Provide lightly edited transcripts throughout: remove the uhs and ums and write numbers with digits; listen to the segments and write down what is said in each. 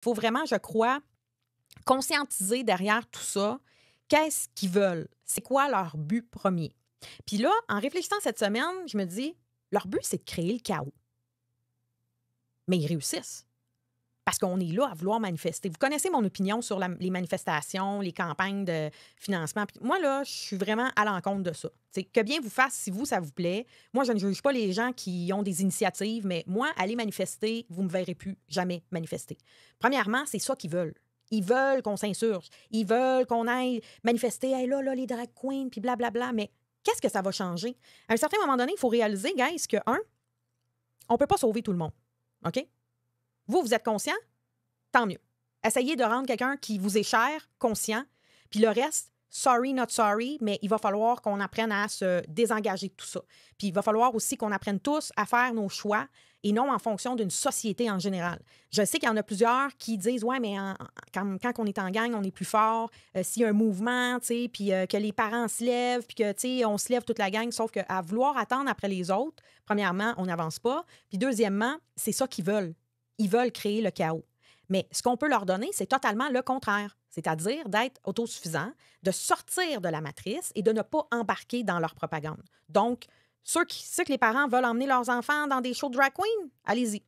faut vraiment, je crois, conscientiser derrière tout ça, qu'est-ce qu'ils veulent? C'est quoi leur but premier? Puis là, en réfléchissant cette semaine, je me dis, leur but, c'est de créer le chaos. Mais ils réussissent. Parce qu'on est là à vouloir manifester. Vous connaissez mon opinion sur les manifestations, les campagnes de financement. Puis moi, là, je suis vraiment à l'encontre de ça. T'sais, que bien vous fasse, si vous, ça vous plaît. Moi, je ne juge pas les gens qui ont des initiatives, mais moi, aller manifester, vous ne me verrez plus jamais manifester. Premièrement, c'est ça qu'ils veulent. Ils veulent qu'on s'insurge. Ils veulent qu'on aille manifester. Hey, là, les drag queens, puis blablabla. Mais qu'est-ce que ça va changer? À un certain moment donné, il faut réaliser, guys, que, on ne peut pas sauver tout le monde. OK? Vous êtes conscient? Tant mieux. Essayez de rendre quelqu'un qui vous est cher conscient. Puis le reste, sorry, not sorry, mais il va falloir qu'on apprenne à se désengager de tout ça. Puis il va falloir aussi qu'on apprenne tous à faire nos choix et non en fonction d'une société en général. Je sais qu'il y en a plusieurs qui disent « Ouais, mais quand on est en gang, on est plus fort. S'il y a un mouvement, tu sais, puis que les parents se lèvent, puis que, tu sais, on se lève toute la gang. » Sauf qu'à vouloir attendre après les autres, premièrement, on n'avance pas. Puis deuxièmement, c'est ça qu'ils veulent. Ils veulent créer le chaos. Mais ce qu'on peut leur donner, c'est totalement le contraire. C'est-à-dire d'être autosuffisant, de sortir de la matrice et de ne pas embarquer dans leur propagande. Donc, ceux que les parents veulent emmener leurs enfants dans des shows de drag queen, allez-y.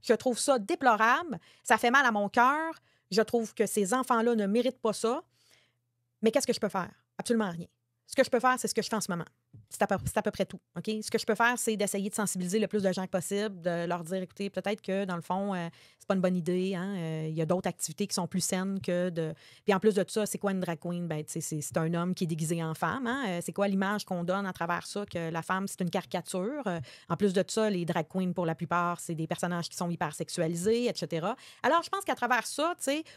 Je trouve ça déplorable. Ça fait mal à mon cœur. Je trouve que ces enfants-là ne méritent pas ça. Mais qu'est-ce que je peux faire? Absolument rien. Ce que je peux faire, c'est ce que je fais en ce moment. C'est à peu près tout. OK? Ce que je peux faire, c'est d'essayer de sensibiliser le plus de gens que possible, de leur dire, écoutez, peut-être que, dans le fond, c'est pas une bonne idée. Hein? Il y a d'autres activités qui sont plus saines que de... Puis en plus de ça, c'est quoi une drag queen? Ben, c'est un homme qui est déguisé en femme. Hein? C'est quoi l'image qu'on donne à travers ça, que la femme, c'est une caricature? En plus de ça, les drag queens, pour la plupart, c'est des personnages qui sont hypersexualisés, etc. Alors, je pense qu'à travers ça,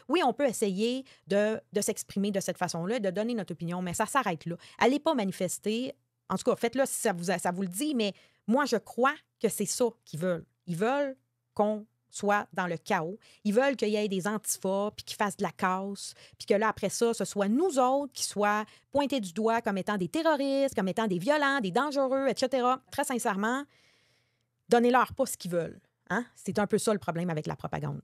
oui, on peut essayer de s'exprimer de cette façon-là, de donner notre opinion, mais ça s'arrête là. Allez pas manifester. En tout cas, faites-le si ça vous le dit, mais moi, je crois que c'est ça qu'ils veulent. Ils veulent qu'on soit dans le chaos. Ils veulent qu'il y ait des antifas, puis qu'ils fassent de la casse, puis que là, après ça, ce soit nous autres qui soient pointés du doigt comme étant des terroristes, comme étant des violents, des dangereux, etc. Très sincèrement, donnez-leur pas ce qu'ils veulent. Hein? C'est un peu ça le problème avec la propagande.